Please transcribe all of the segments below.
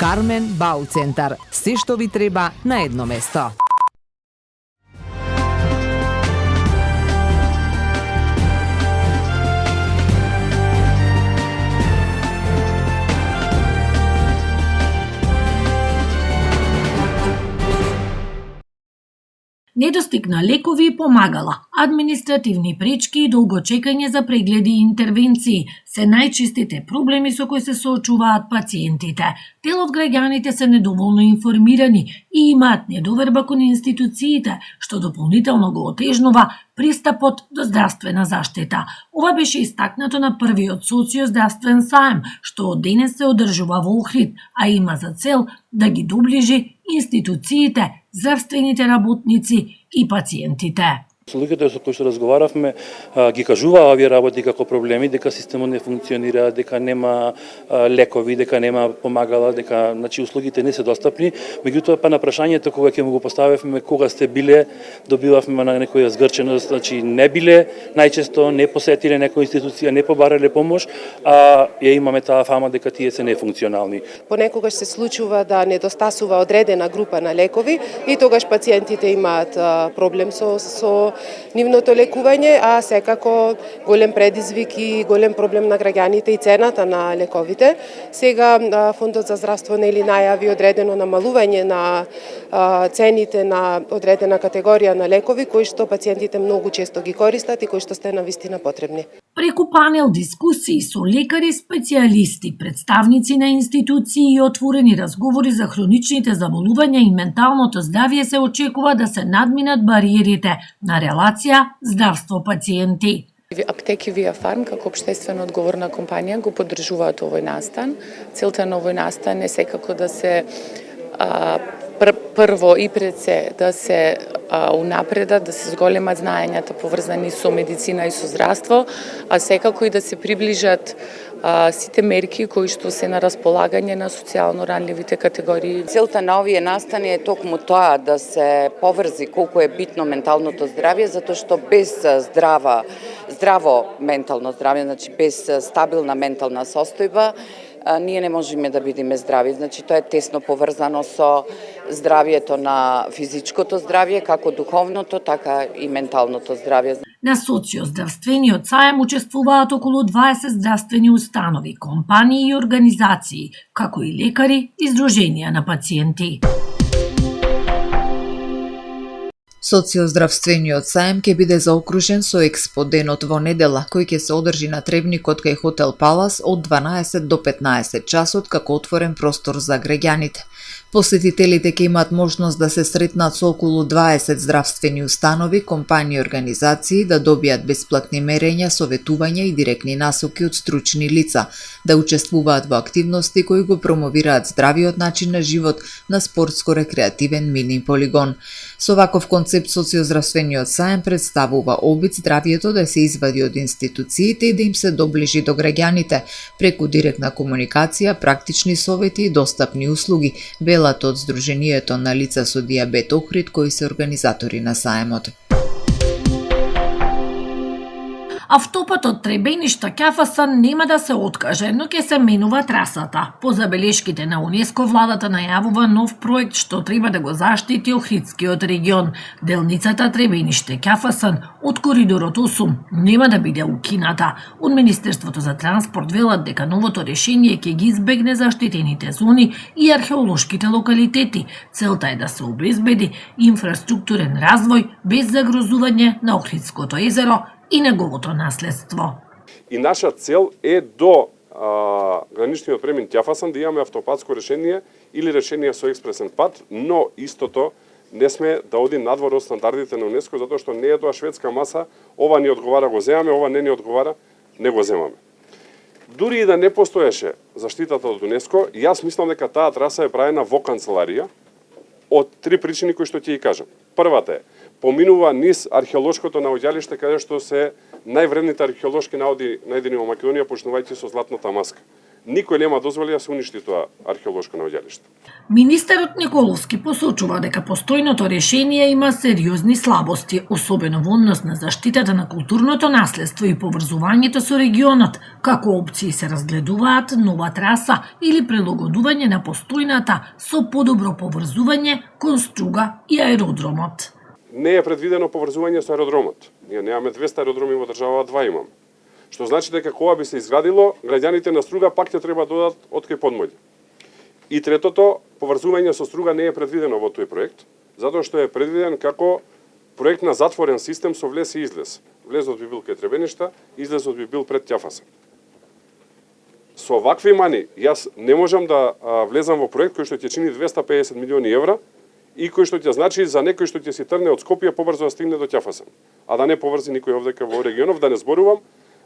Кармен Бау центар. Се што ви треба на едно место. Недостиг на лекови и помагала, административни пречки и долго чекање за прегледи и интервенции се најчестите проблеми со кои се соочуваат пациентите. Дел од граѓаните се недоволно информирани и имаат недоверба кон институциите, што дополнително го отежнува пристапот до здравствена заштита. Ова беше истакнато на првиот социоздравствен саем, што од денес се одржува во Охрид, а има за цел да ги доближи институциите, здравствените работници и пациентите. Луѓето со кои што разговаравме ги кажуваа овие работи како проблеми, дека системот не функционира, дека нема лекови, дека нема помагала, дека услугите не се достапни. Меѓутоа па на прашањето кога ќе му го поставевме кога сте биле, добивавме на некоја згрченост, не биле, најчесто не посетиле некоја институција, не побарале помош, а ја имаме таа фама дека тие се нефункционални. Понекогаш се случува да недостасува одредена група на лекови и тогаш пациентите имаат проблем со нивното лекување, а секако голем предизвик и голем проблем на граѓаните и цената на лековите. Сега Фондот за здравство најави одредено намалување на цените на одредена категорија на лекови кои што пациентите многу често ги користат и кои што сте навистина потребни. Преку панел дискусии со лекари, специјалисти, представници на институции и отворени разговори за хроничните заболувања и менталното здравје се очекува да се надминат бариерите на релација здравство-пациенти. Аптеки Via Farm како општествено одговорна компанија го поддржуваат овој настан. Целта на овој настан е секако да се прво и пред се да се унапредат, да се зголемат знаењата поврзани со медицина и со здравство, а секако и да се приближат сите мерки кои што се на располагање на социјално ранливите категории. Целта на овие настани е токму тоа да се поврзи колку е битно менталното здравје, затоа што без здраво ментално здравје, значи без стабилна ментална состојба, ние не можеме да бидеме здрави. Значи тоа е тесно поврзано со здравјето на физичкото здравје, како духовното, така и менталното здравје. На социоздравствениот саем учествуваат околу 20 здравствени установи, компании и организации, како и лекари и здруженија на пациенти. Социоздравствениот саем ќе биде заокружен со експо денот во недела, кој ќе се одржи на тревникот кај Хотел Палас од 12 до 15 часот како отворен простор за граѓаните. Посетителите ќе имаат можност да се сретнат со околу 20 здравствени установи, компании и организации, да добијат бесплатни мерења, советувања и директни насоки од стручни лица, да учествуваат во активности кои го промовираат здравиот начин на живот на спортско-рекреативен мини полигон. Со ваков концепт социоздравствениот саем представува обид здравието да се извади од институциите и да им се доближи до граѓаните преку директна комуникација, практични совети и достапни услуги, велат од Сдруженијето на лица со дијабет Охрид, кои се организатори на саемот. Автопатот Требеништа-Ќафасан нема да се откаже, но ќе се менува трасата. По забелешките на УНЕСКО, владата најавува нов проект што треба да го заштити Охридскиот регион. Делницата Требениште-Ќафасан од коридорот 8 нема да биде укината. Од Министерството за транспорт велат дека новото решение ќе ги избегне заштитените зони и археолошките локалитети. Целта е да се обезбеди инфраструктурен развој без загрозување на Охридското езеро и неговото наследство. И наша цел е до граничниот премин Ќафасан да имаме автопатско решение или решение со експресен пат, но истото не сме да оди надвор од стандардите на УНЕСКО, затоа што не е тоа шведска маса, ова ни одговара го земаме, ова не ни одговара, не го земаме. Дури и да не постоеше заштитата од УНЕСКО, јас мислам дека таа траса е правена во канцеларија од три причини кои што ќе ги кажам. Првата е, поминува низ археолошкото наоѓалиште каде што се највредните археолошки наоди најдени во Македонија, почнувајќи со Златната маска. никој нема дозволи да се уништи тоа археолошко наоѓалиште. Министерот Николовски посочува дека постојното решение има сериозни слабости, особено во однос на заштитата на културното наследство и поврзувањето со регионот, како опции се разгледуваат нова траса или прилагодување на постојната со подобро поврзување кон Струга и аеродромот. Не е предвидено поврзување со аеродромот. Ние немаме 200 аеродроми во држава, 2 имаме. Што значи дека кога би се изградило, граѓаните на Струга пак ќе треба да додат откај подмоѓа. И третото, поврзување со Струга не е предвидено во тој проект, затоа што е предвиден како проект на затворен систем со влез и излез. Влезот би бил кај Требеништа, излезот би бил пред Ќафаса. Со вакви мани, јас не можам да влезам во проект кој што ќе чини 250 милиони евра и кој што ќе значи за некој што ќе си трне од Скопје побрзо да стигне до Ќафаса, а да не поврзи никој овдека во регионов, да не зборувам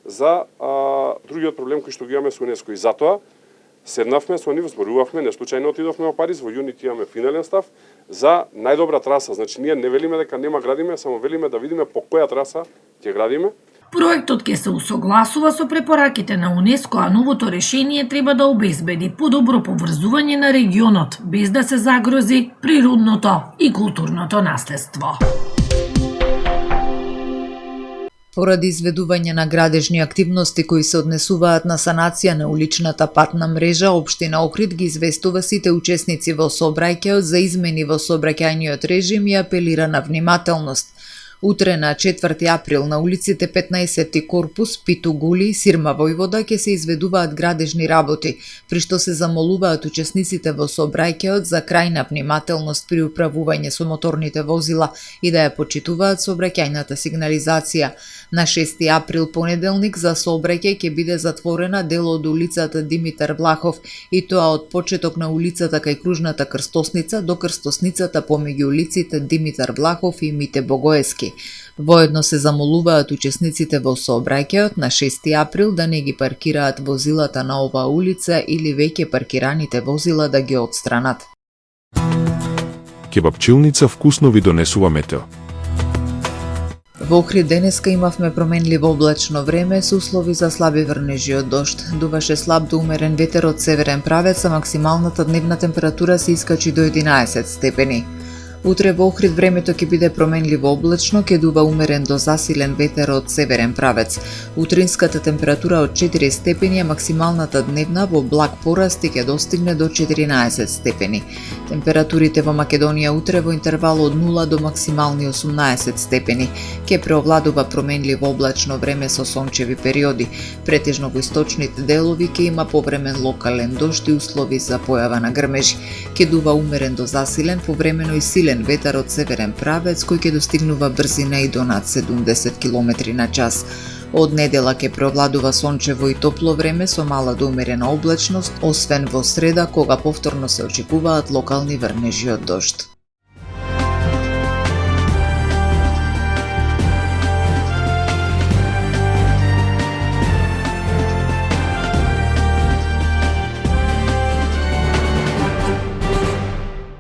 за другиот проблем кој што ги имаме со УНЕСКО. И затоа седнавме со нив, зборувавме, не случајно отидовме во Париз, во јуни имаме финален став за најдобра траса. Значи ние не велиме дека нема градиме, само велиме да видиме по која траса ќе градиме. Проектот ќе се усогласува со препораките на УНЕСКО, а новото решение треба да обезбеди подобро поврзување на регионот, без да се загрози природното и културното наследство. Поради изведување на градежни активности кои се однесуваат на санација на уличната патна мрежа, Општина Охрид ги известува сите учесници во сообраќајот за измени во сообраќајниот режим и апелира на внимателност. Утре на 4 април на улиците 15 корпус, Питу Гули, Сирма Војвода ќе се изведуваат градежни работи, при што се замолуваат учесниците во сообраќајот за крајна внимателност при управување со моторните возила и да ја почитуваат сообраќајната сигнализација. На 6 април понеделник за сообраќај ќе биде затворена дел од улицата Димитар Влахов и тоа од почеток на улицата кај кружната крстосница до крстосницата помеѓу улиците Димитар Влахов и Мите Богоевски. Воедно се замолуваат учесниците во сообраќајот на 6 април да не ги паркираат возилата на оваа улица или веќе паркираните возила да ги отстранат. Кебапчилница вкусно ви донесува метео. Во Охрид денеска имавме променливо облачно време со услови за слаби врнежи од дожд. Дуваше слаб до умерен ветер од северен правец, а максималната дневна температура се искачи до 11 степени. Утре во Охрид времето ќе биде променливо облачно, ќе дува умерен до засилен ветер од северен правец. Утринската температура од 4 степени, а максималната дневна во благ пораст ќе достигне до 14 степени. Температурите во Македонија утре во интервал од 0 до максимални 18 степени. Ќе преовладува променливо облачно време со сончеви периоди. Претежно во источните делови ќе има повремен локален дожд и услови за појава на грмежи. Ќе дува умерен до засилен, повремено и силен ветер од северен правец кој ќе достигнува брзина и до над 70 км на час. Од недела ќе преовладува сончево и топло време со мала до умерена облачност, освен во среда кога повторно се очекуваат локални врнежи од дожд.